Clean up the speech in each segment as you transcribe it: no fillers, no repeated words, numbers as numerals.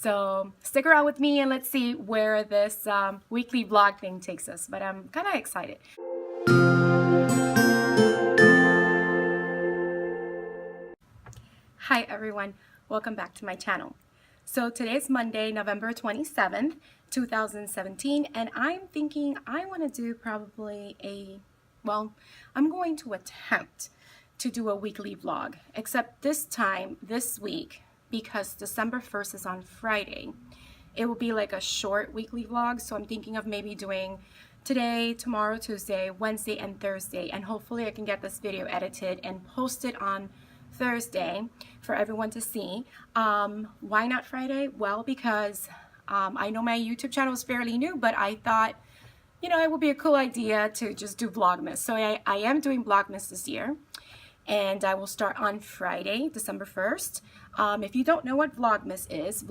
So stick around with me and let's see where this weekly vlog thing takes us. But I'm kind of excited. Hi everyone, welcome back to my channel. So today is Monday, November 27th, 2017, and I'm thinking I want to do probably I'm going to attempt to do a weekly vlog, except this time, this week, because December 1st is on Friday, it will be like a short weekly vlog. So I'm thinking of maybe doing today, tomorrow, Tuesday, Wednesday, and Thursday, and hopefully I can get this video edited and posted on Thursday for everyone to see. Why not Friday? Well, because I know my YouTube channel is fairly new, but I thought, you know, it would be a cool idea to just do Vlogmas. So I am doing Vlogmas this year, and I will start on Friday, December 1st. If you don't know what Vlogmas is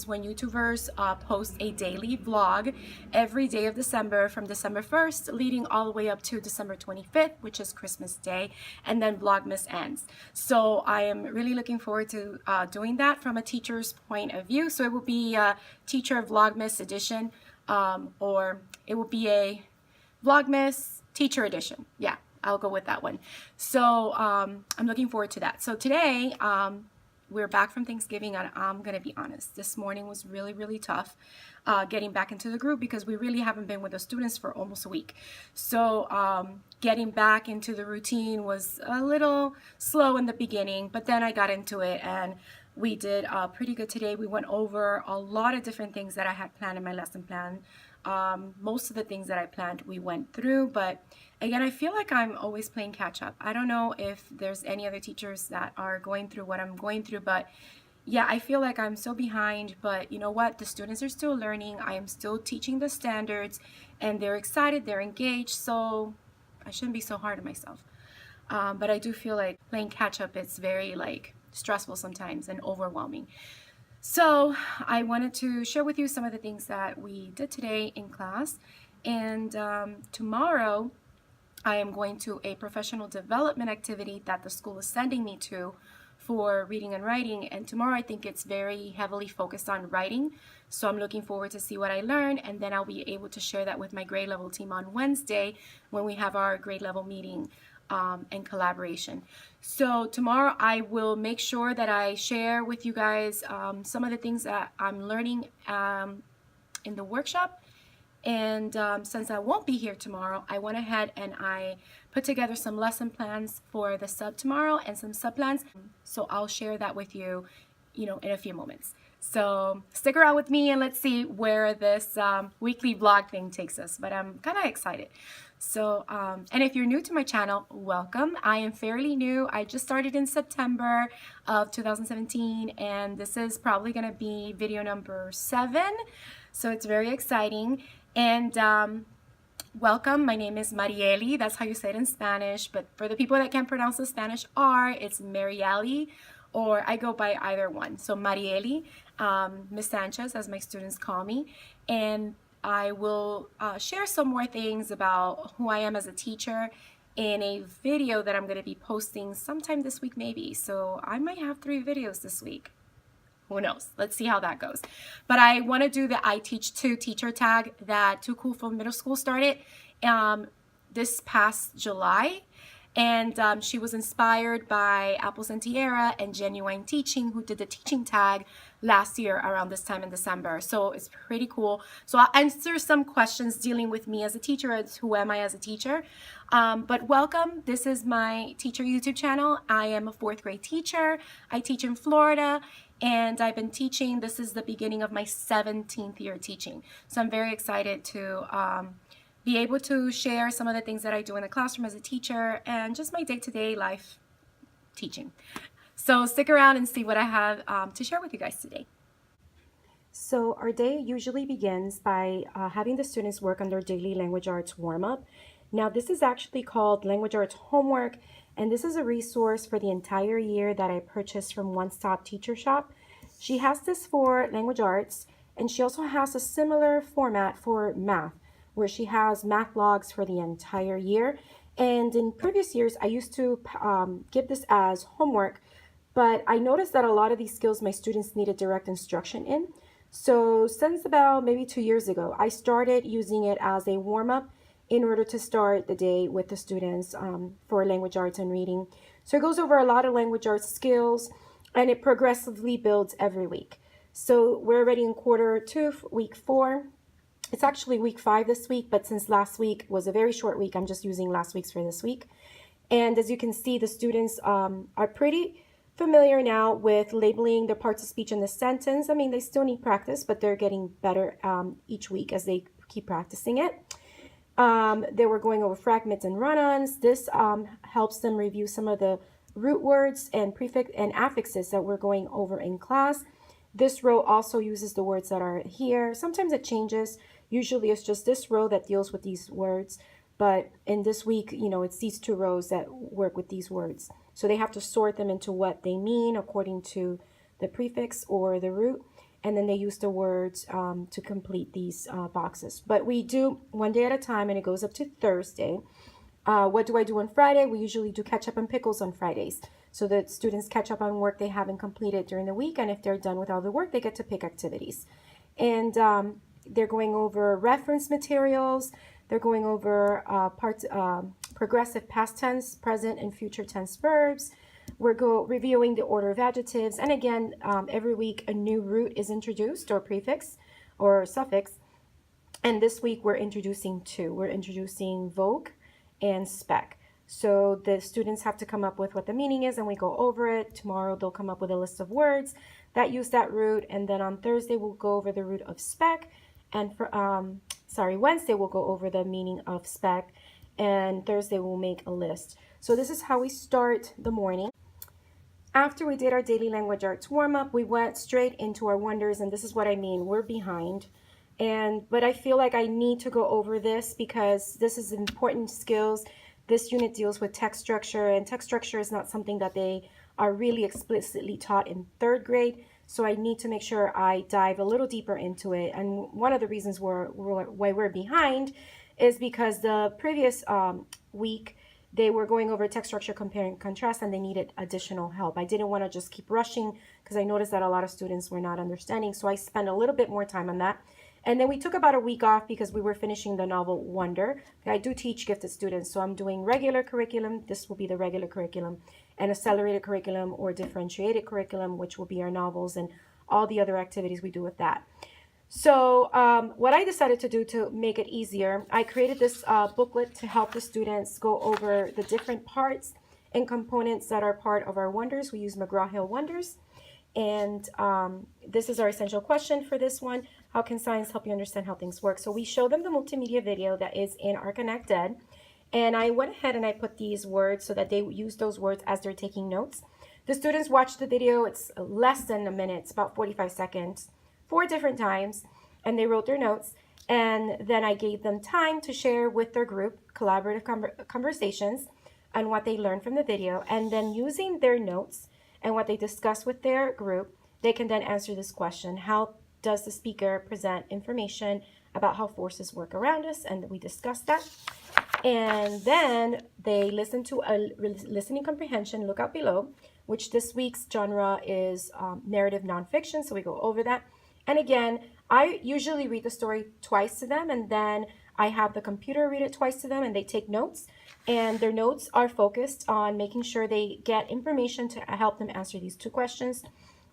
when YouTubers post a daily vlog every day of December from December 1st leading all the way up to December 25th, which is Christmas Day, and then Vlogmas ends. So I am really looking forward to doing that from a teacher's point of view. So it will be a teacher Vlogmas edition, or it will be a Vlogmas teacher edition. Yeah, I'll go with that one. So I'm looking forward to that. So today, we're back from Thanksgiving, and I'm gonna be honest, this morning was really tough getting back into the group because we really haven't been with the students for almost a week. So getting back into the routine was a little slow in the beginning, but then I got into it and we did pretty good today. We went over a lot of different things that I had planned in my lesson plan. Most of the things that I planned we went through, but again, I feel like I'm always playing catch up. I don't know if there's any other teachers that are going through what I'm going through, but yeah, I feel like I'm so behind. But you know what? The students are still learning. I am still teaching the standards and they're excited, they're engaged, so I shouldn't be so hard on myself. But I do feel like playing catch up, it's very like stressful sometimes and overwhelming. So I wanted to share with you some of the things that we did today in class, and tomorrow I am going to a professional development activity that the school is sending me to for reading and writing, and tomorrow I think it's very heavily focused on writing, so I'm looking forward to see what I learn, and then I'll be able to share that with my grade level team on Wednesday when we have our grade level meeting and collaboration. So tomorrow I will make sure that I share with you guys some of the things that I'm learning in the workshop. And since I won't be here tomorrow, I went ahead and I put together some lesson plans for the sub tomorrow and some sub plans. So I'll share that with you, you know, in a few moments. So stick around with me and let's see where this weekly vlog thing takes us. But I'm kind of excited. So, and if you're new to my channel, welcome. I am fairly new. I just started in September of 2017, and this is probably going to be video number 7. So it's very exciting. And welcome. My name is Marieli. That's how you say it in Spanish. But for the people that can't pronounce the Spanish R, it's Marieli, or I go by either one. So Marieli, Miss Sanchez, as my students call me. And I will share some more things about who I am as a teacher in a video that I'm going to be posting sometime this week maybe. So I might have 3 videos this week. Who knows? Let's see how that goes. But I want to do the I Teach Too teacher tag that Too Cool for Middle School started this past July. And she was inspired by Apples and Tiara and Genuine Teaching, who did the teaching tag last year around this time in December. So it's pretty cool. So I'll answer some questions dealing with me as a teacher, as who am I as a teacher. But welcome. This is my teacher YouTube channel. I am a 4th grade teacher. I teach in Florida, and I've been teaching. This is the beginning of my 17th year teaching. So I'm very excited to be able to share some of the things that I do in the classroom as a teacher and just my day-to-day life teaching. So stick around and see what I have to share with you guys today. So our day usually begins by having the students work on their daily language arts warm-up. Now this is actually called Language Arts Homework, and this is a resource for the entire year that I purchased from One Stop Teacher Shop. She has this for language arts, and she also has a similar format for math, where she has math logs for the entire year. And in previous years, I used to give this as homework, but I noticed that a lot of these skills my students needed direct instruction in. So since about maybe 2 years ago, I started using it as a warm-up in order to start the day with the students for language arts and reading. So it goes over a lot of language arts skills, and it progressively builds every week. So we're already in quarter 2, week 4. It's actually week 5 this week, but since last week was a very short week, I'm just using last week's for this week. And as you can see, the students are pretty familiar now with labeling the parts of speech in the sentence. I mean, they still need practice, but they're getting better each week as they keep practicing it. They were going over fragments and run-ons. This helps them review some of the root words and prefix and affixes that we're going over in class. This row also uses the words that are here. Sometimes it changes. Usually it's just this row that deals with these words. But in this week, you know, it's these 2 rows that work with these words. So they have to sort them into what they mean according to the prefix or the root. And then they use the words to complete these boxes. But we do one day at a time, and it goes up to Thursday. What do I do on Friday? We usually do ketchup and pickles on Fridays, so that students catch up on work they haven't completed during the week. And if they're done with all the work, they get to pick activities. And they're going over reference materials. They're going over progressive past tense, present, and future tense verbs. We're reviewing the order of adjectives. And again, every week a new root is introduced, or prefix or suffix. And this week we're introducing 2. We're introducing vogue and spec. So the students have to come up with what the meaning is, and we go over it. Tomorrow they'll come up with a list of words that use that root. And then on Thursday we'll go over the root of spec. And for Wednesday we'll go over the meaning of spec, and Thursday we'll make a list. So this is how we start the morning. After we did our daily language arts warm-up, we went straight into our wonders, and this is what I mean. We're behind, but I feel like I need to go over this because this is important skills. This unit deals with text structure, and text structure is not something that they are really explicitly taught in 3rd grade. So I need to make sure I dive a little deeper into it. And one of the reasons why we're behind is because the previous week, they were going over text structure, compare and contrast, and they needed additional help. I didn't want to just keep rushing because I noticed that a lot of students were not understanding. So I spent a little bit more time on that. And then we took about a week off because we were finishing the novel Wonder. I do teach gifted students, so I'm doing regular curriculum. This will be the regular curriculum, and accelerated curriculum or differentiated curriculum, which will be our novels and all the other activities we do with that. So what I decided to do to make it easier, I created this booklet to help the students go over the different parts and components that are part of our wonders. We use McGraw-Hill Wonders. And this is our essential question for this one. How can science help you understand how things work? So we show them the multimedia video that is in our Connect Ed. And I went ahead and I put these words so that they use those words as they're taking notes. The students watched the video. It's less than a minute. It's about 45 seconds, 4 different times. And they wrote their notes. And then I gave them time to share with their group collaborative conversations on what they learned from the video. And then using their notes and what they discuss with their group, they can then answer this question: how does the speaker present information about how forces work around us? And we discussed that. And then they listen to a listening comprehension, look out below, which this week's genre is narrative nonfiction. So we go over that. And again, I usually read the story twice to them, and then I have the computer read it twice to them, and they take notes. And their notes are focused on making sure they get information to help them answer these 2 questions.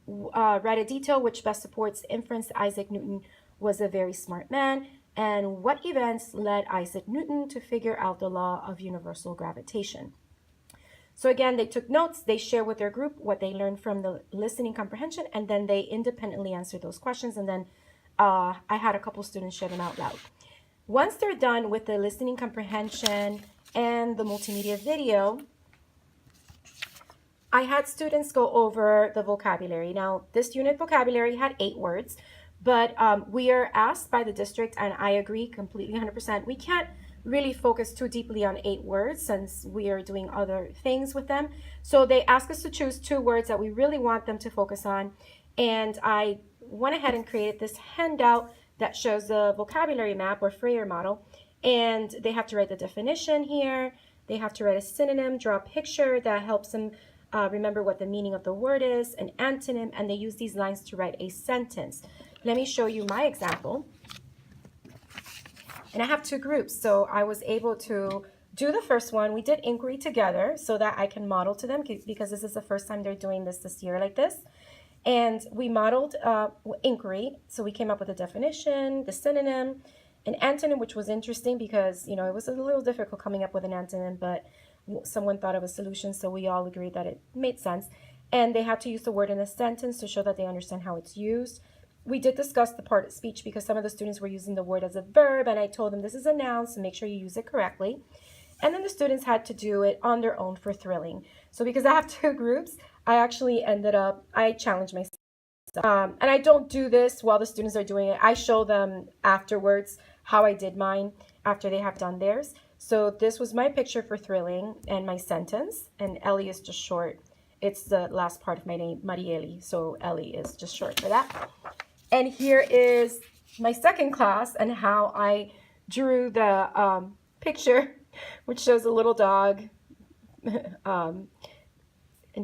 Write a detail which best supports the inference that Isaac Newton was a very smart man, and what events led Isaac Newton to figure out the law of universal gravitation. So again, they took notes, they share with their group what they learned from the listening comprehension, and then they independently answer those questions. And then I had a couple students share them out loud. Once they're done with the listening comprehension and the multimedia video, I had students go over the vocabulary. Now, this unit vocabulary had 8 words, but we are asked by the district, and I agree completely 100%, we can't really focus too deeply on 8 words since we are doing other things with them. So they ask us to choose 2 words that we really want them to focus on, and I went ahead and created this handout that shows the vocabulary map or Freyer model, and they have to write the definition here. They have to write a synonym, draw a picture that helps them remember what the meaning of the word is, an antonym, and they use these lines to write a sentence. let me show you my example. And I have two groups, so I was able to do the first one. We did inquiry together so that I can model to them, because this is the first time they're doing this year like this. And we modeled inquiry, so we came up with a definition, the synonym, an antonym, which was interesting because, you know, it was a little difficult coming up with an antonym, but someone thought of a solution, so we all agreed that it made sense. And they had to use the word in a sentence to show that they understand how it's used. We did discuss the part of speech because some of the students were using the word as a verb, and I told them this is a noun, so make sure you use it correctly. And then the students had to do it on their own for thrilling. So because I have two groups, I actually I challenged myself. And I don't do this while the students are doing it. I show them afterwards how I did mine after they have done theirs. So this was my picture for thrilling and my sentence, and Ellie is just short. It's the last part of my name, Marieli, so Ellie is just short for that. And here is my second class and how I drew the picture, which shows a little dog, and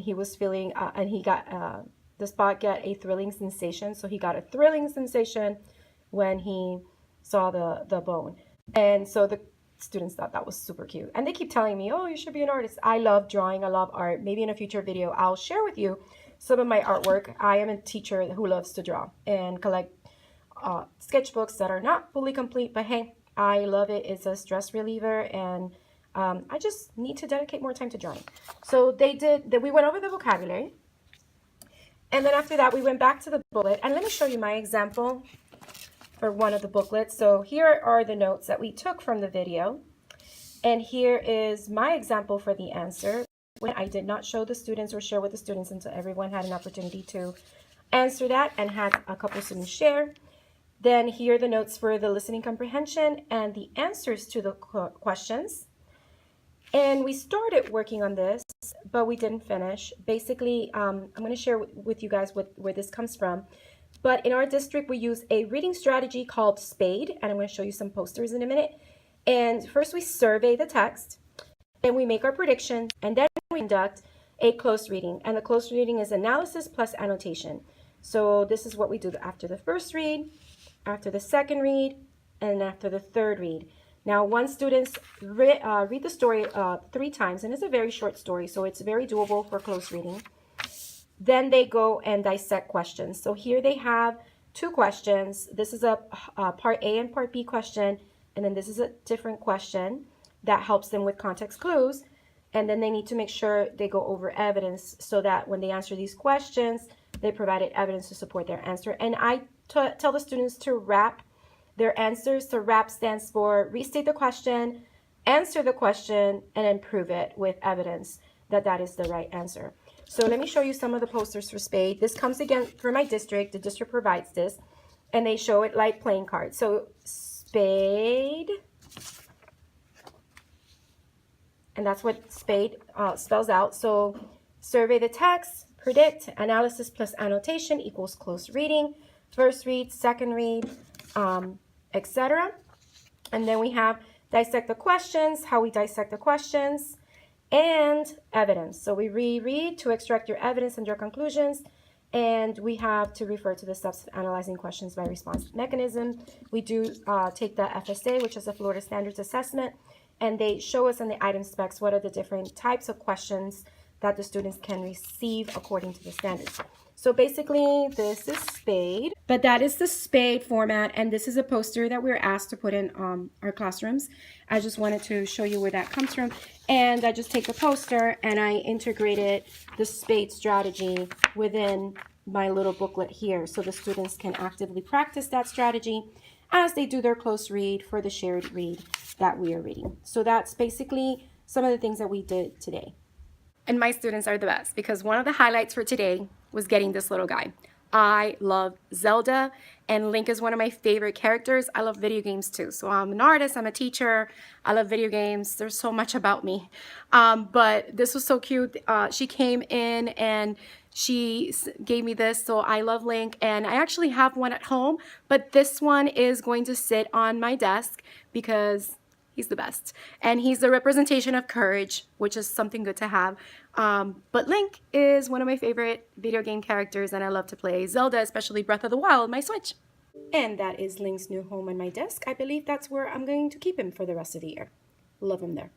he was feeling, and he got, the spot get a thrilling sensation. So he got a thrilling sensation when he saw the bone. And so the students thought that was super cute. And they keep telling me, oh, you should be an artist. I love drawing. I love art. Maybe in a future video, I'll share with you some of my artwork. I am a teacher who loves to draw and collect sketchbooks that are not fully complete, but hey, I love it. It's a stress reliever, and I just need to dedicate more time to drawing. So we went over the vocabulary, and then after that we went back to the booklet, and let me show you my example for one of the booklets. So here are the notes that we took from the video, and here is my example for the answer. I did not show the students or share with the students until everyone had an opportunity to answer that and had a couple of students share. Then here are the notes for the listening comprehension and the answers to the questions. And we started working on this, but we didn't finish. Basically, I'm going to share with you guys where this comes from. But in our district, we use a reading strategy called SPADE, and I'm going to show you some posters in a minute. And first we survey the text, then we make our prediction, and then we conduct a close reading. And the close reading is analysis plus annotation. So this is what we do after the first read, after the second read, and after the third read. Now, once students read the story 3 times, and it's a very short story, so it's very doable for close reading, then they go and dissect questions. So here they have 2 questions. This is a part A and part B question, and then this is a different question that helps them with context clues. And then they need to make sure they go over evidence so that when they answer these questions, they provided evidence to support their answer. And I tell the students to wrap their answers. So wrap stands for restate the question, answer the question, and then prove it with evidence that that is the right answer. So let me show you some of the posters for SPADE. This comes again from my district. The district provides this, and they show it like playing cards. So SPADE, and that's what SPADE spells out. So survey the text, predict, analysis plus annotation equals close reading, first read, second read, etc. And then we have dissect the questions, how we dissect the questions, and evidence. So we reread to extract your evidence and your conclusions, and we have to refer to the steps of analyzing questions by response mechanism. We do take the FSA, which is the Florida Standards Assessment, and they show us in the item specs what are the different types of questions that the students can receive according to the standards. So basically, this is SPADE, but that is the SPADE format, and this is a poster that we were asked to put in our classrooms. I just wanted to show you where that comes from, and I just take the poster and I integrated the SPADE strategy within my little booklet here, so the students can actively practice that strategy as they do their close read for the shared read that we are reading. So that's basically some of the things that we did today. And my students are the best because one of the highlights for today was getting this little guy. I love Zelda, and Link is one of my favorite characters. I love video games too. So I'm an artist, I'm a teacher, I love video games. There's so much about me. But this was so cute. She came in and she gave me this, so I love Link, and I actually have one at home, but this one is going to sit on my desk because he's the best. And he's the representation of courage, which is something good to have. But Link is one of my favorite video game characters, and I love to play Zelda, especially Breath of the Wild, my Switch. And that is Link's new home on my desk. I believe that's where I'm going to keep him for the rest of the year. Love him there.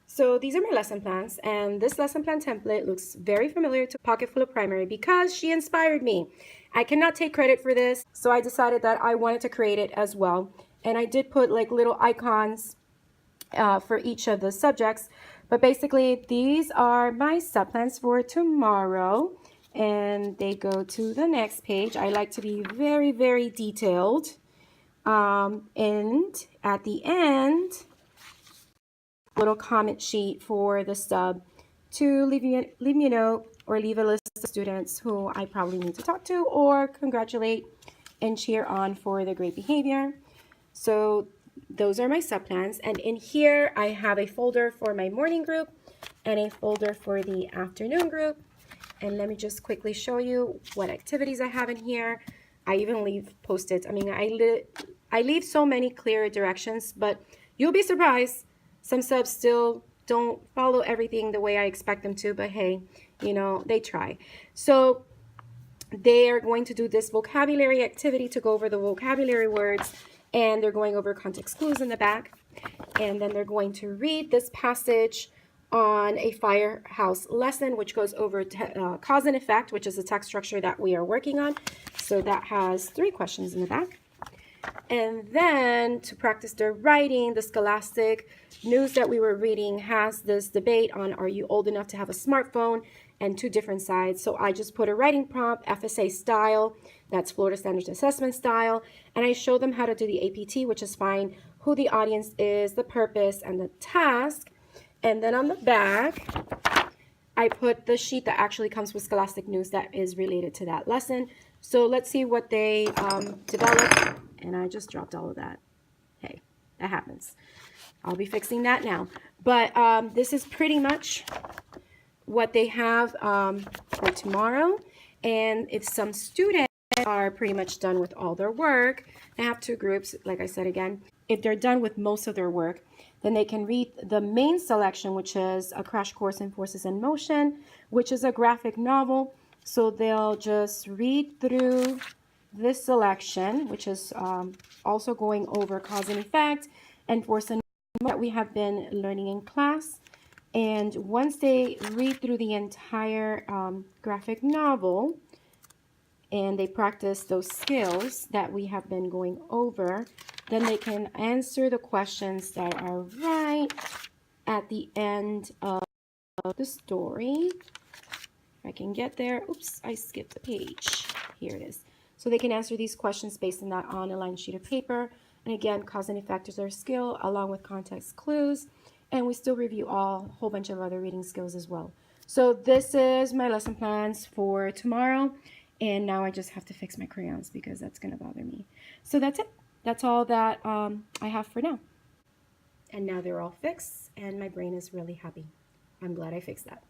So these are my lesson plans, and this lesson plan template looks very familiar to Pocketful of Primary because she inspired me. I cannot take credit for this, so I decided that I wanted to create it as well. And I did put like little icons for each of the subjects, but basically these are my subplans for tomorrow, and they go to the next page. I like to be very, very detailed, and at the end, little comment sheet for the sub to leave me a note or leave a list of students who I probably need to talk to or congratulate and cheer on for their great behavior. So those are my subplans, and in here I have a folder for my morning group and a folder for the afternoon group. And let me just quickly show you what activities I have in here. I even leave post-its. I mean, I leave so many clear directions, but you'll be surprised. Some subs still don't follow everything the way I expect them to, but hey, you know, they try. So they are going to do this vocabulary activity to go over the vocabulary words, and they're going over context clues in the back. And then they're going to read this passage on a Firehouse lesson, which goes over cause and effect, which is the text structure that we are working on. So that has 3 questions in the back. And then to practice their writing, the Scholastic news that we were reading has this debate on are you old enough to have a smartphone, and 2 different sides. So I just put a writing prompt, FSA style, that's Florida Standards Assessment style, and I show them how to do the APT, which is find who the audience is, the purpose, and the task. And then on the back, I put the sheet that actually comes with Scholastic news that is related to that lesson. So let's see what they developed. And I just dropped all of that. Hey, that happens. I'll be fixing that now. But this is pretty much what they have for tomorrow. And if some students are pretty much done with all their work, I have 2 groups, like I said again. If they're done with most of their work, then they can read the main selection, which is A Crash Course in Forces in Motion, which is a graphic novel. So they'll just read through this selection, which is also going over cause and effect and force and that we have been learning in class. And once they read through the entire graphic novel and they practice those skills that we have been going over, then they can answer the questions that are right at the end of the story. If I can get there. Oops, I skipped a page. Here it is. So they can answer these questions based on that on a line sheet of paper. And again, cause and effect is our skill along with context clues. And we still review a whole bunch of other reading skills as well. So this is my lesson plans for tomorrow. And now I just have to fix my crayons because that's going to bother me. So that's it. That's all that I have for now. And now they're all fixed and my brain is really happy. I'm glad I fixed that.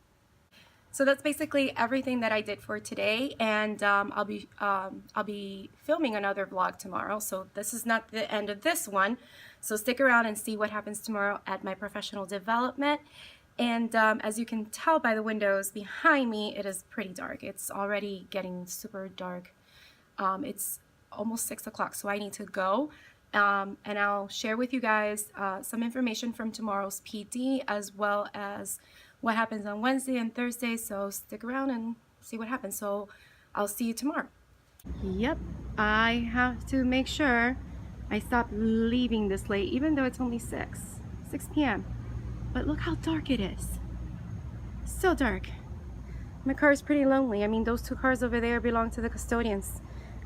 So that's basically everything that I did for today, and I'll be filming another vlog tomorrow. So this is not the end of this one. So stick around and see what happens tomorrow at my professional development. And as you can tell by the windows behind me, it is pretty dark. It's already getting super dark. It's almost 6 o'clock, so I need to go. And I'll share with you guys some information from tomorrow's PD as well as what happens on Wednesday and Thursday. So stick around and see what happens. So I'll see you tomorrow. Yep, I have to make sure I stop leaving this late, even though it's only 6 p.m. But look how dark it is. So dark. My car is pretty lonely. I mean, those 2 cars over there belong to the custodians.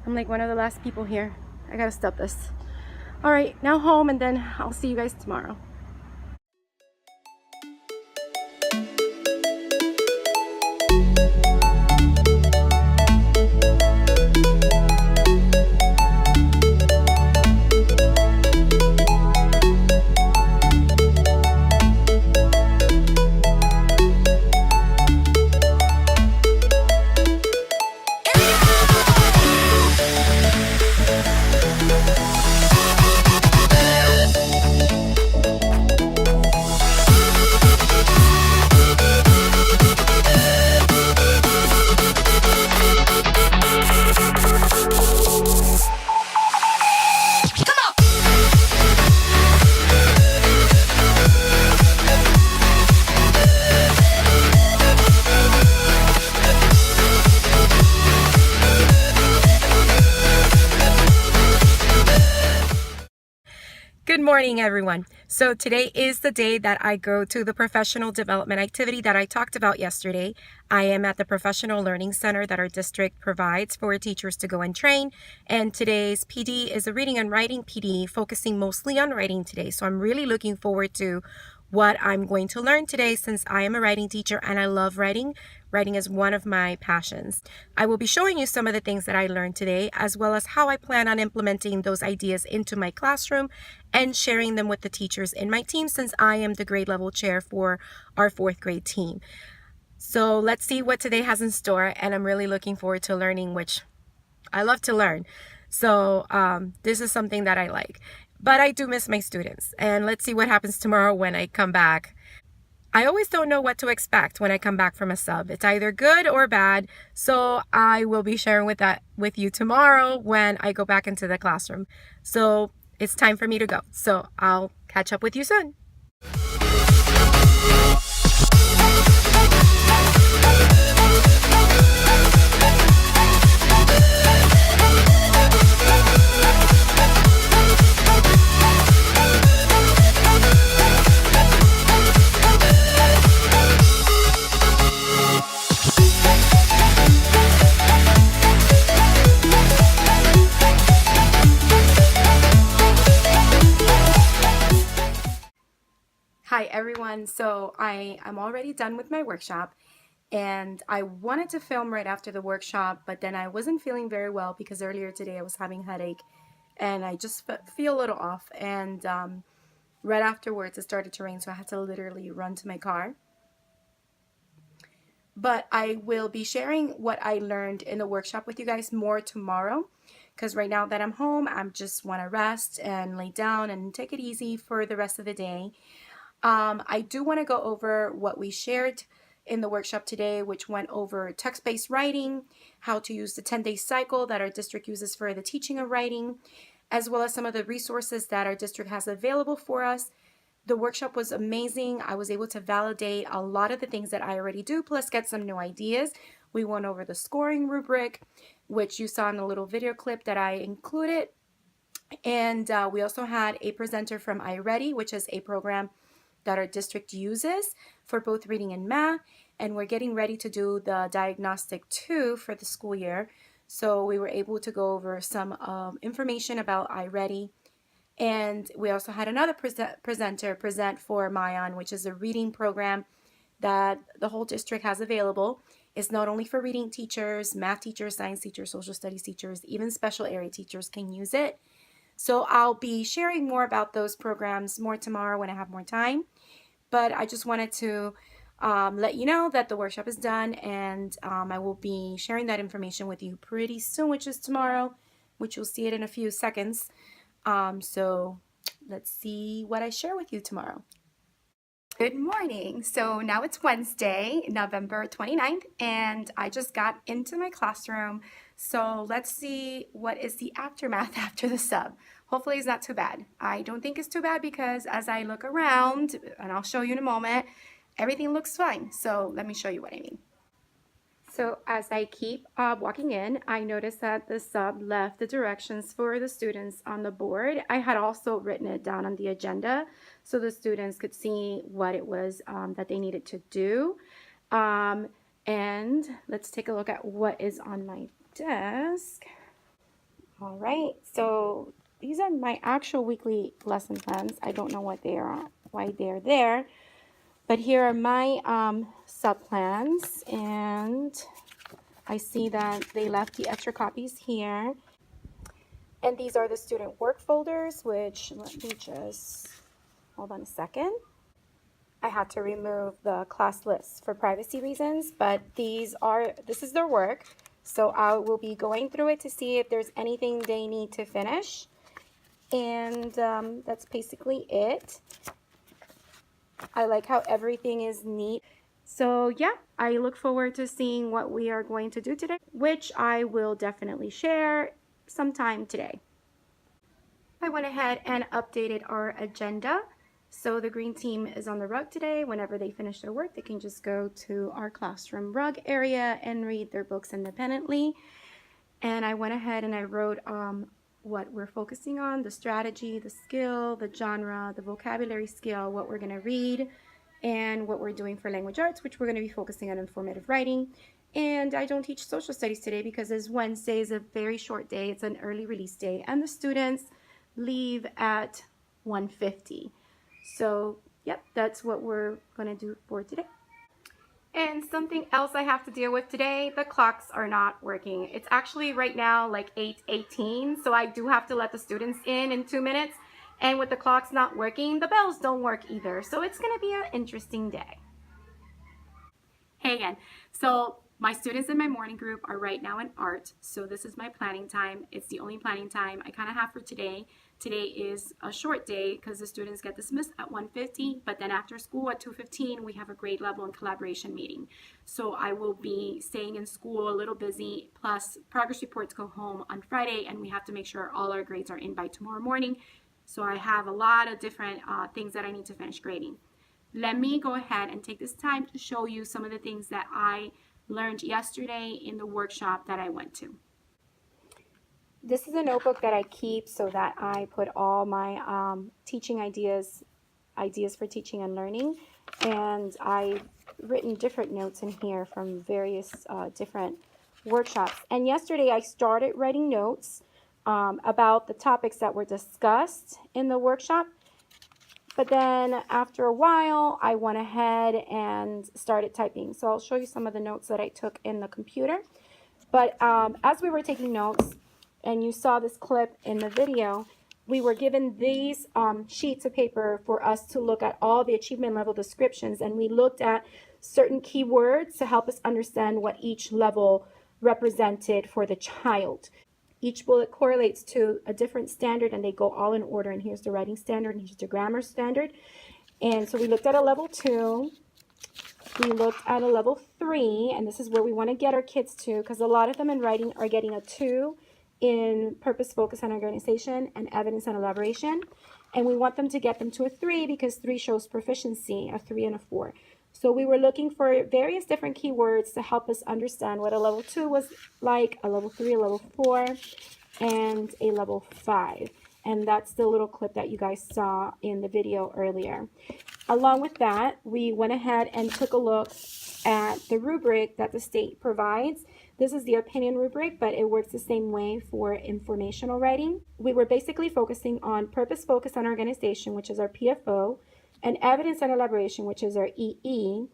I'm like one of the last people here. I gotta stop this. All right, now home, and then I'll see you guys tomorrow. Good morning, everyone. So today is the day that I go to the professional development activity that I talked about yesterday. I am at the Professional Learning Center that our district provides for teachers to go and train. And today's PD is a reading and writing PD, focusing mostly on writing today. So I'm really looking forward to what I'm going to learn today, since I am a writing teacher and I love writing. Writing is one of my passions. I will be showing you some of the things that I learned today, as well as how I plan on implementing those ideas into my classroom and sharing them with the teachers in my team, since I am the grade level chair for our 4th grade team. So let's see what today has in store, and I'm really looking forward to learning, which I love to learn. So this is something that I like. But I do miss my students, and let's see what happens tomorrow when I come back. I always don't know what to expect when I come back from a sub. It's either good or bad, so I will be sharing with you tomorrow when I go back into the classroom. So it's time for me to go. So I'll catch up with you soon. Hi everyone, so I am already done with my workshop, and I wanted to film right after the workshop, but then I wasn't feeling very well because earlier today I was having a headache and I just feel a little off, and right afterwards it started to rain, so I had to literally run to my car. But I will be sharing what I learned in the workshop with you guys more tomorrow, because right now that I'm home, I just want to rest and lay down and take it easy for the rest of the day. I do want to go over what we shared in the workshop today, which went over text-based writing, how to use the 10-day cycle that our district uses for the teaching of writing, as well as some of the resources that our district has available for us. The workshop was amazing. I was able to validate a lot of the things that I already do, plus get some new ideas. We went over the scoring rubric, which you saw in the little video clip that I included. And we also had a presenter from iReady, which is a program that our district uses for both reading and math, and we're getting ready to do the diagnostic 2 for the school year. So we were able to go over some information about iReady, and we also had another presenter present for Mayan, which is a reading program that the whole district has available. It's not only for reading teachers, math teachers, science teachers, social studies teachers, even special area teachers can use it. So I'll be sharing more about those programs more tomorrow when I have more time. But I just wanted to let you know that the workshop is done, and I will be sharing that information with you pretty soon, which is tomorrow, which you'll see it in a few seconds. So let's see what I share with you tomorrow. Good morning. So now it's Wednesday, November 29th, and I just got into my classroom. So let's see what is the aftermath after the sub. Hopefully it's not too bad. I don't think it's too bad, because as I look around, and I'll show you in a moment, everything looks fine. So let me show you what I mean. So as I keep walking in, I noticed that the sub left the directions for the students on the board. I had also written it down on the agenda so the students could see what it was that they needed to do. And let's take a look at what is on my desk. All right, so these are my actual weekly lesson plans. I don't know what they are, why they're there. But here are my sub-plans, and I see that they left the extra copies here. And these are the student work folders, which, let me just, hold on a second. I had to remove the class lists for privacy reasons, but this is their work. So I will be going through it to see if there's anything they need to finish. And that's basically it. I like how everything is neat. So yeah, I look forward to seeing what we are going to do today, which I will definitely share sometime today. I went ahead and updated our agenda. So the green team is on the rug today. Whenever they finish their work, they can just go to our classroom rug area and read their books independently. And I went ahead and I wrote what we're focusing on, the strategy, the skill, the genre, the vocabulary skill, what we're going to read, and what we're doing for language arts, which we're going to be focusing on informative writing. And I don't teach social studies today because as Wednesday is a very short day. It's an early release day, and the students leave at 1:50. So, yep, that's what we're going to do for today. And something else I have to deal with today, the clocks are not working. It's actually right now like 8:18, so I do have to let the students in 2 minutes. And with the clocks not working, the bells don't work either. So it's going to be an interesting day. Hey again. So my students in my morning group are right now in art. So this is my planning time. It's the only planning time I kind of have for today. Today is a short day because the students get dismissed at 1:50, but then after school at 2:15, we have a grade level and collaboration meeting. So I will be staying in school a little busy, plus progress reports go home on Friday, and we have to make sure all our grades are in by tomorrow morning. So I have a lot of different things that I need to finish grading. Let me go ahead and take this time to show you some of the things that I learned yesterday in the workshop that I went to. This is a notebook that I keep so that I put all my teaching ideas for teaching and learning, and I've written different notes in here from various different workshops. And yesterday I started writing notes about the topics that were discussed in the workshop. But then after a while, I went ahead and started typing. So I'll show you some of the notes that I took in the computer. But as we were taking notes, and you saw this clip in the video, we were given these sheets of paper for us to look at all the achievement level descriptions. And we looked at certain keywords to help us understand what each level represented for the child. Each bullet correlates to a different standard, and they go all in order. And here's the writing standard, and here's the grammar standard. And so we looked at a level 2. We looked at a level 3, and this is where we want to get our kids to, because a lot of them in writing are getting a 2 in purpose, focus, and organization, and evidence and elaboration. And we want them to get them to a 3 because 3 shows proficiency, a 3 and a 4. So we were looking for various different keywords to help us understand what a level 2 was like, a level 3, a level 4, and a level 5. And that's the little clip that you guys saw in the video earlier. Along with that, we went ahead and took a look at the rubric that the state provides. This is the opinion rubric, but it works the same way for informational writing. We were basically focusing on purpose, focus, and organization, which is our PFO, and evidence and elaboration, which is our EE,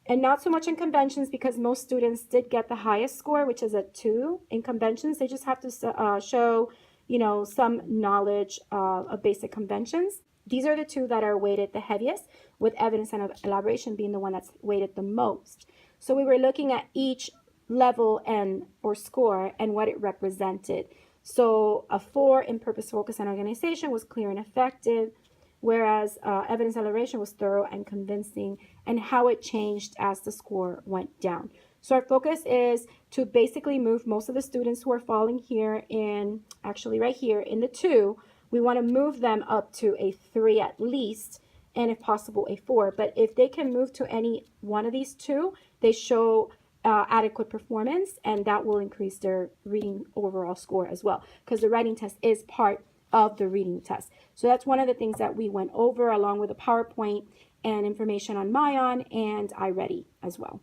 and not so much in conventions because most students did get the highest score, which is a 2. In conventions, they just have to show, you know, some knowledge of basic conventions. These are the 2 that are weighted the heaviest, with evidence and elaboration being the one that's weighted the most. So we were looking at each level and or score and what it represented. So a 4 in purpose, focus, and organization was clear and effective, whereas evidence elaboration was thorough and convincing, and how it changed as the score went down. So our focus is to basically move most of the students who are falling here in, actually right here in the 2, we want to move them up to a 3 at least, and if possible a 4. But if they can move to any one of these 2, they show adequate performance, and that will increase their reading overall score as well, because the writing test is part of the reading test. So that's one of the things that we went over, along with a PowerPoint and information on Myon and iReady as well.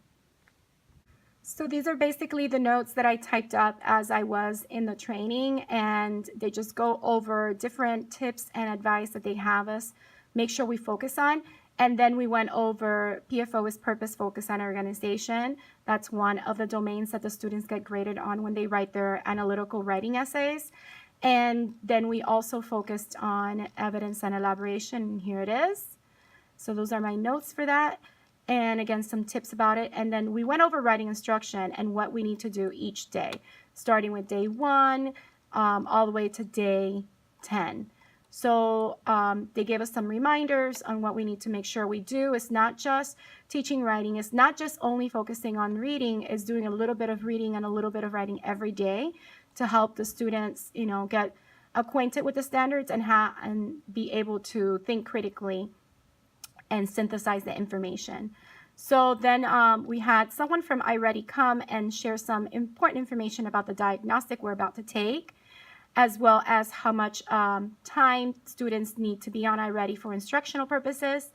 So these are basically the notes that I typed up as I was in the training, and they just go over different tips and advice that they have us make sure we focus on. And then we went over PFO is purpose, focus, and organization. That's one of the domains that the students get graded on when they write their analytical writing essays. And then we also focused on evidence and elaboration, and here it is. So those are my notes for that, and again, some tips about it. And then we went over writing instruction and what we need to do each day, starting with day 1 all the way to day 10. So they gave us some reminders on what we need to make sure we do. It's not just teaching writing. It's not just only focusing on reading. It's doing a little bit of reading and a little bit of writing every day to help the students, you know, get acquainted with the standards and be able to think critically and synthesize the information. So then we had someone from iReady come and share some important information about the diagnostic we're about to take. as well as how much time students need to be on iReady for instructional purposes.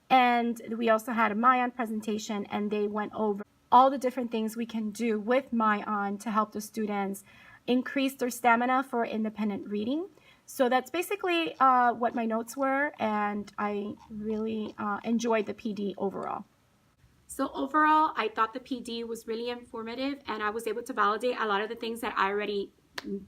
And we also had a MyOn presentation, and they went over all the different things we can do with MyOn to help the students increase their stamina for independent reading. So that's basically what my notes were, and I really enjoyed the PD overall. So overall, I thought the PD was really informative, and I was able to validate a lot of the things that I already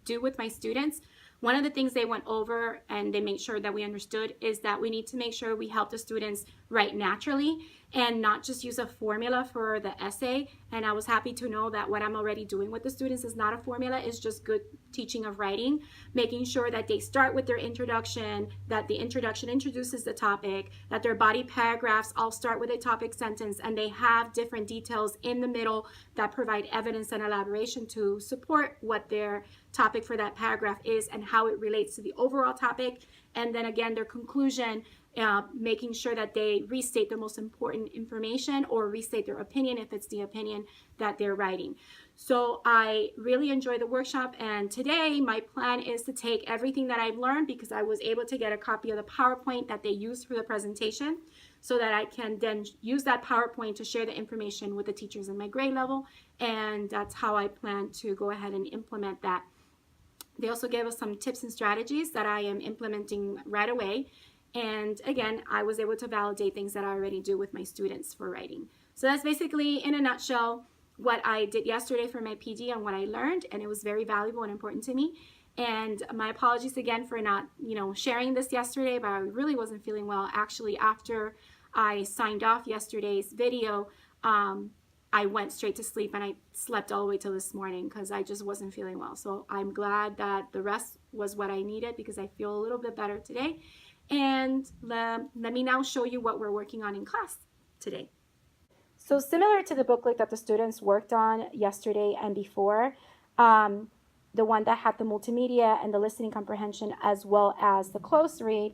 do with my students. One of the things they went over and they made sure that we understood is that we need to make sure we help the students write naturally and not just use a formula for the essay. And I was happy to know that what I'm already doing with the students is not a formula, it's just good teaching of writing, making sure that they start with their introduction, that the introduction introduces the topic, that their body paragraphs all start with a topic sentence, and they have different details in the middle that provide evidence and elaboration to support what their topic for that paragraph is and how it relates to the overall topic. And then again, their conclusion, making sure that they restate the most important information or restate their opinion if it's the opinion that they're writing. So I really enjoyed the workshop, and today my plan is to take everything that I've learned, because I was able to get a copy of the PowerPoint that they used for the presentation, so that I can then use that PowerPoint to share the information with the teachers in my grade level, and that's how I plan to go ahead and implement that. They also gave us some tips and strategies that I am implementing right away. And again, I was able to validate things that I already do with my students for writing. So that's basically, in a nutshell, what I did yesterday for my PD and what I learned, and it was very valuable and important to me. And my apologies again for not, sharing this yesterday, but I really wasn't feeling well. Actually, after I signed off yesterday's video, I went straight to sleep, and I slept all the way till this morning because I just wasn't feeling well. So I'm glad that the rest was what I needed, because I feel a little bit better today. And let me now show you what we're working on in class today. So similar to the booklet that the students worked on yesterday and before, the one that had the multimedia and the listening comprehension as well as the close read,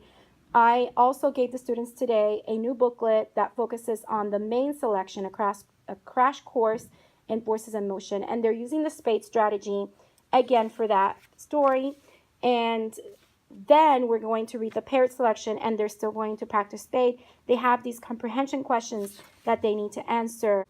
I also gave the students today a new booklet that focuses on the main selection, a crash course in forces and motion. And they're using the SPADE strategy again for that story. And then we're going to read the paired selection, and they're still going to practice SPADE. They have these comprehension questions that they need to answer.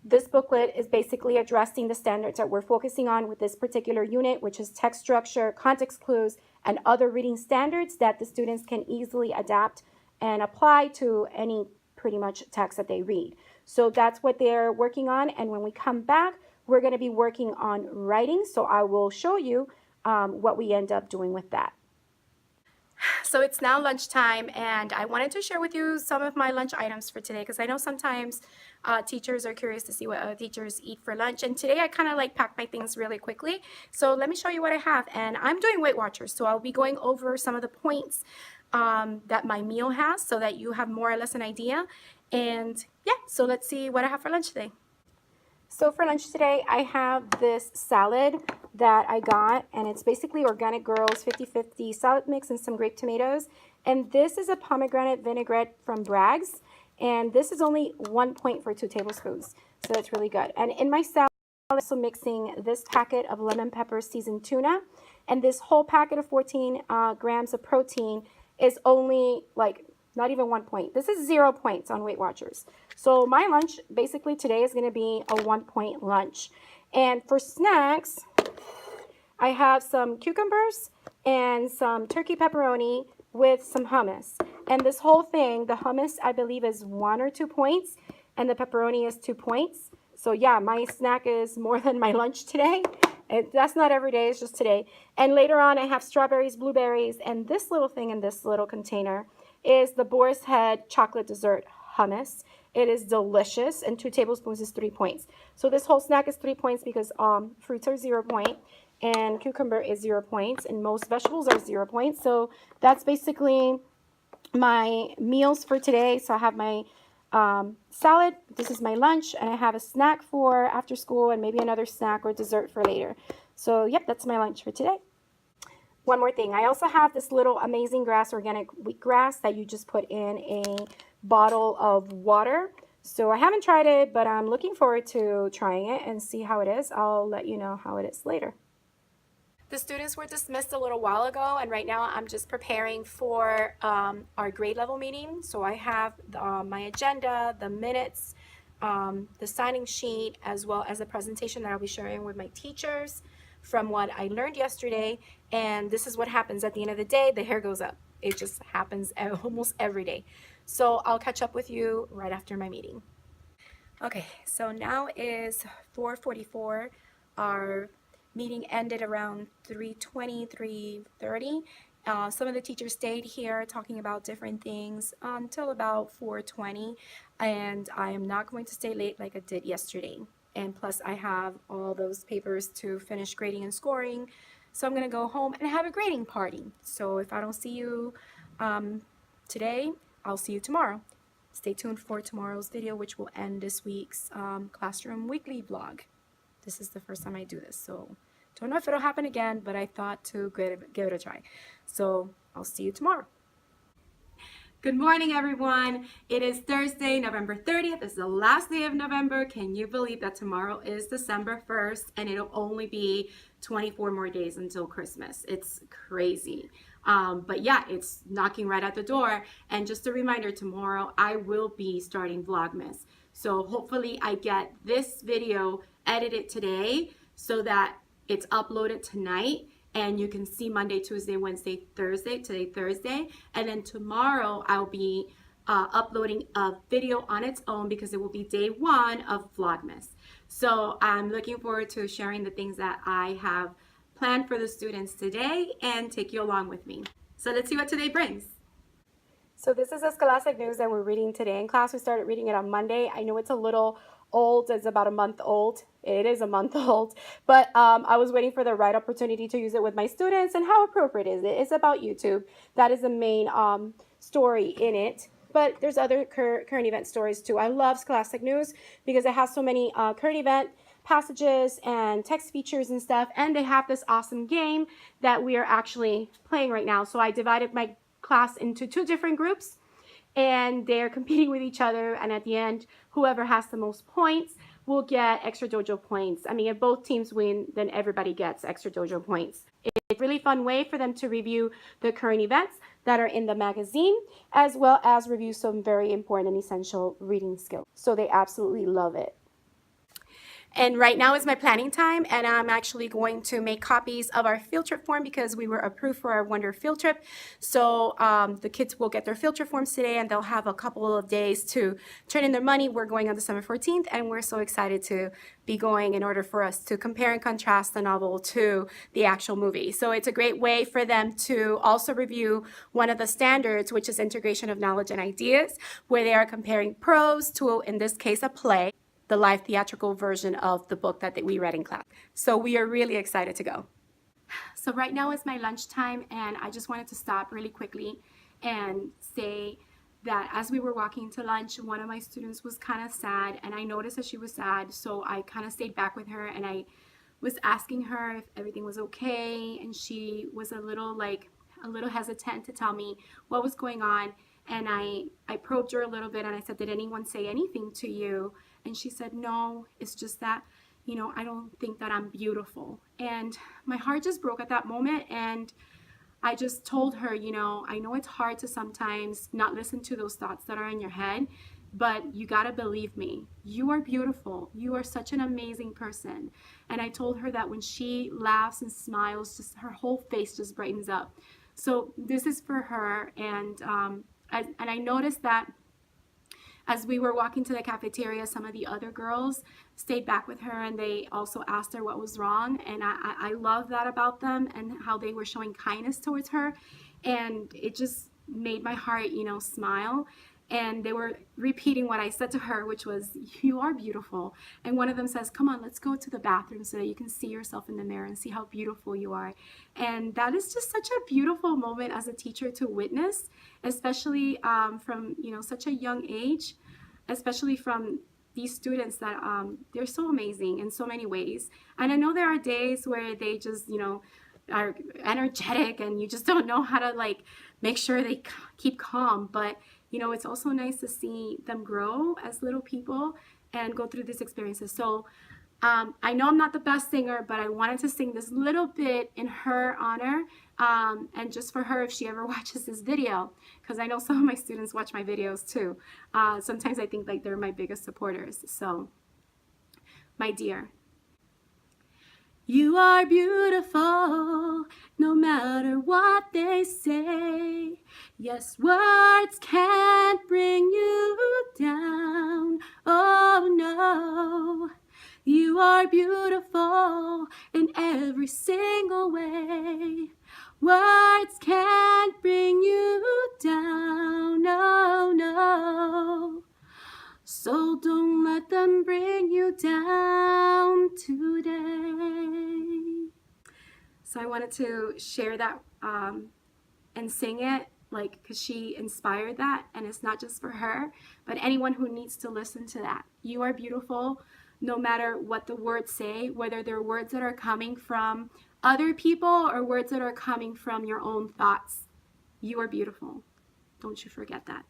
This booklet is basically addressing the standards that we're focusing on with this particular unit, which is text structure, context clues, and other reading standards that the students can easily adapt and apply to any pretty much text that they read. So that's what they're working on, and when we come back, we're going to be working on writing. So I will show you what we end up doing with that. So it's now lunchtime, and I wanted to share with you some of my lunch items for today, because I know sometimes teachers are curious to see what other teachers eat for lunch, and today I kind of like pack my things really quickly. So let me show you what I have, and I'm doing Weight Watchers, so I'll be going over some of the points that my meal has so that you have more or less an idea. And yeah, so let's see what I have for lunch today. So for lunch today, I have this salad that I got, and it's basically Organic Girls 50-50 salad mix and some grape tomatoes. And this is a pomegranate vinaigrette from Bragg's, and this is only 1 point for 2 tablespoons. So that's really good. And in my salad, I'm also mixing this packet of lemon pepper seasoned tuna, and this whole packet of 14 grams of protein is only like not even 1 point. This is 0 points on Weight Watchers. So my lunch basically today is going to be a 1 point lunch. And for snacks, I have some cucumbers and some turkey pepperoni with some hummus. And this whole thing, the hummus I believe is 1 or 2 points, and the pepperoni is 2 points. So yeah, my snack is more than my lunch today. That's not every day, it's just today. And later on I have strawberries, blueberries, and this little thing in this little container is the Boar's Head chocolate dessert hummus. It is delicious, and 2 tablespoons is 3 points. So this whole snack is 3 points because fruits are 0 point, and cucumber is 0 points, and most vegetables are 0 points. So that's basically my meals for today. So I have my salad, this is my lunch, and I have a snack for after school, and maybe another snack or dessert for later. So yep, that's my lunch for today. One more thing, I also have this little Amazing Grass organic wheatgrass that you just put in a bottle of water. So I haven't tried it, but I'm looking forward to trying it and see how it is. I'll let you know how it is later. The students were dismissed a little while ago, and right now I'm just preparing for our grade level meeting. So I have my agenda, the minutes, the signing sheet, as well as a presentation that I'll be sharing with my teachers from what I learned yesterday. And this is what happens at the end of the day. The hair goes up. It just happens almost every day. So I'll catch up with you right after my meeting. Okay, so now is 4:44. Our meeting ended around 3:20, 3:30. Some of the teachers stayed here talking about different things until about 4:20, and I am not going to stay late like I did yesterday. And plus I have all those papers to finish grading and scoring, so I'm gonna go home and have a grading party. So if I don't see you today, I'll see you tomorrow. Stay tuned for tomorrow's video, which will end this week's classroom weekly vlog. This is the first time I do this, so don't know if it'll happen again, but I thought to give it a try. So I'll see you tomorrow. Good morning, everyone. It is Thursday, November 30th. This is the last day of November. Can you believe that tomorrow is December 1st and it'll only be 24 more days until Christmas? It's crazy. But yeah, it's knocking right at the door. And just a reminder, tomorrow I will be starting Vlogmas. So hopefully I get this video edited today so that it's uploaded tonight and you can see Monday, Tuesday, Wednesday, Thursday, today Thursday. And then tomorrow I'll be uploading a video on its own because it will be day one of Vlogmas. So I'm looking forward to sharing the things that I have planned for the students today and take you along with me. So let's see what today brings. So this is a Scholastic News that we're reading today in class. We started reading it on Monday. I know it's a little old. It's about a month old. It is a month old, but I was waiting for the right opportunity to use it with my students. And how appropriate is it? It's about YouTube. That is the main story in it. But there's other current event stories too. I love Scholastic News because it has so many current event passages and text features and stuff, and they have this awesome game that we are actually playing right now. So I divided my class into 2 different groups, and they're competing with each other, and at the end whoever has the most points will get extra dojo points. I mean, if both teams win, then everybody gets extra dojo points. It's a really fun way for them to review the current events that are in the magazine, as well as review some very important and essential reading skills. So they absolutely love it. And right now is my planning time, and I'm actually going to make copies of our field trip form because we were approved for our Wonder field trip. So the kids will get their field trip forms today, and they'll have a couple of days to turn in their money. We're going on December 14th, and we're so excited to be going in order for us to compare and contrast the novel to the actual movie. So it's a great way for them to also review one of the standards, which is integration of knowledge and ideas, where they are comparing prose to, in this case, a play, the live theatrical version of the book that we read in class. So we are really excited to go. So right now is my lunchtime, and I just wanted to stop really quickly and say that as we were walking to lunch, one of my students was kind of sad, and I noticed that she was sad, so I kind of stayed back with her, and I was asking her if everything was okay, and she was a little hesitant to tell me what was going on. And I probed her a little bit, and I said, did anyone say anything to you? And she said, no, it's just that, you know, I don't think that I'm beautiful. And my heart just broke at that moment, and I just told her, you know it's hard to sometimes not listen to those thoughts that are in your head, but you gotta believe me. You are beautiful. You are such an amazing person. And I told her that when she laughs and smiles, just her whole face just brightens up. So this is for her, and I noticed that as we were walking to the cafeteria, some of the other girls stayed back with her, and they also asked her what was wrong. And I love that about them, and how they were showing kindness towards her. And it just made my heart, smile. And they were repeating what I said to her, which was, you are beautiful. And one of them says, come on, let's go to the bathroom so that you can see yourself in the mirror and see how beautiful you are. And that is just such a beautiful moment as a teacher to witness, especially from, such a young age, especially from these students that they're so amazing in so many ways. And I know there are days where they just, are energetic, and you just don't know how to make sure they keep calm. But it's also nice to see them grow as little people and go through these experiences. So I know I'm not the best singer, but I wanted to sing this little bit in her honor, and just for her if she ever watches this video, because I know some of my students watch my videos too. Sometimes I think like they're my biggest supporters. So, my dear, you are beautiful, no matter what they say. Yes, words can't bring you down. Oh no, you are beautiful in every single way. Words can't bring you down. No, no. So don't let them bring you down today. So I wanted to share that and sing it, like, because she inspired that, and it's not just for her, but anyone who needs to listen to that. You are beautiful no matter what the words say, whether they're words that are coming from other people or words that are coming from your own thoughts. You are beautiful. Don't you forget that.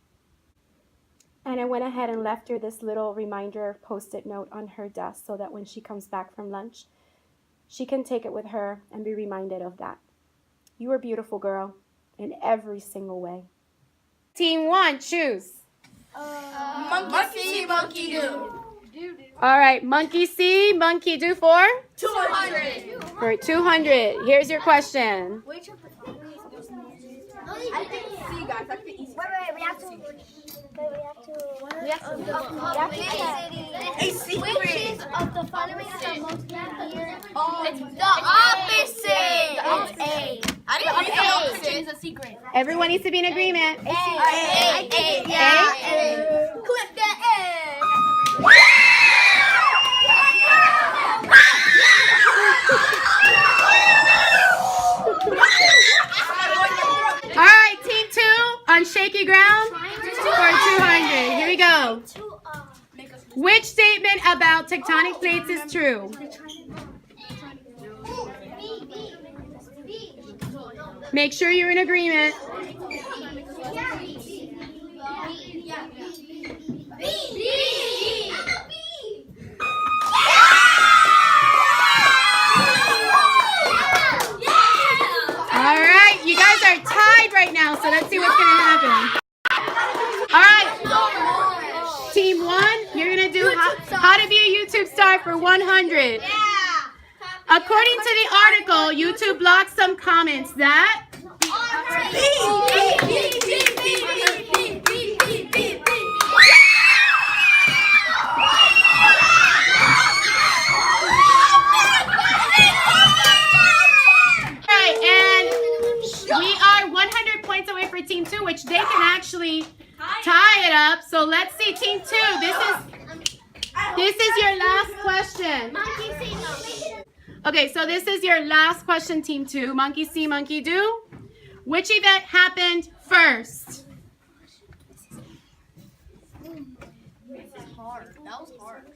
And I went ahead and left her this little reminder post-it note on her desk so that when she comes back from lunch, she can take it with her and be reminded of that. You are beautiful, girl, in every single way. Team 1, choose. Monkey see, monkey do. All right, monkey see, monkey do for? 200. For 200. Here's your question. Which of the following is I think C, guys. That's the easy. Wait, we have to. A secret. Which is of the following is the most clear? It's the opposite. It's A. I didn't read the opposite. It's a secret. Everyone needs to be in agreement. A. Yeah. Click the A. All right, team 2 on shaky ground for 200. Here we go. Which statement about tectonic plates is true? Make sure you're in agreement. All right, you guys are tied right now, so let's see what's going to happen. All right, team 1, you're going to do how to be a YouTube star for 100. According to the article, YouTube blocked some comments that... We are 100 points away for team 2, which they can actually tie it up. So let's see, team 2. This is your last question. Okay, so this is your last question, team 2. Monkey see, monkey do. Which event happened first? That was hard.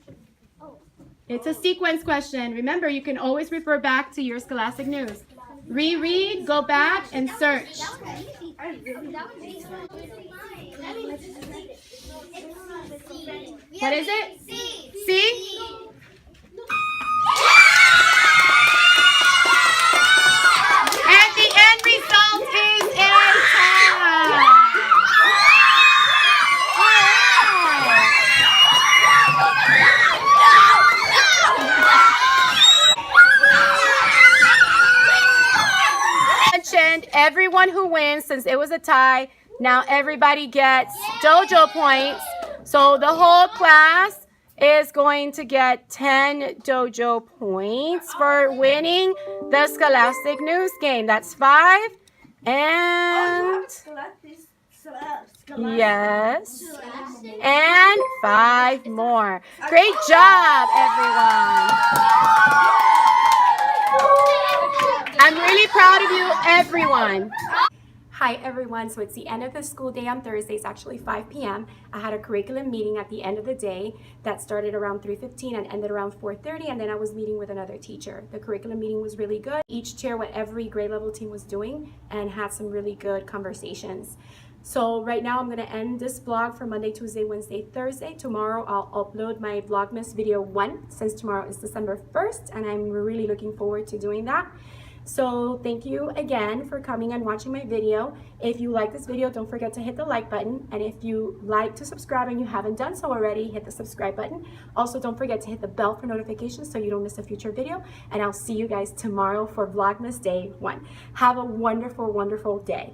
It's a sequence question. Remember, you can always refer back to your Scholastic News. Reread, go back, and search. What is it? C? And the end result is a tie. Everyone who wins, since it was a tie, now everybody gets dojo points. So the whole class is going to get 10 dojo points for winning the Scholastic News game. That's 5 and yes, and 5 more. Great job, everyone. I'm really proud of you, everyone. Hi, everyone. So it's the end of the school day on Thursday. It's actually 5 p.m. I had a curriculum meeting at the end of the day that started around 3:15 and ended around 4:30, and then I was meeting with another teacher. The curriculum meeting was really good. Each shared what every grade level team was doing and had some really good conversations. So right now I'm going to end this vlog for Monday, Tuesday, Wednesday, Thursday. Tomorrow I'll upload my Vlogmas video 1 since tomorrow is December 1st and I'm really looking forward to doing that. So thank you again for coming and watching my video. If you like this video, don't forget to hit the like button. And if you like to subscribe and you haven't done so already, hit the subscribe button. Also, don't forget to hit the bell for notifications so you don't miss a future video. And I'll see you guys tomorrow for Vlogmas Day 1. Have a wonderful, wonderful day.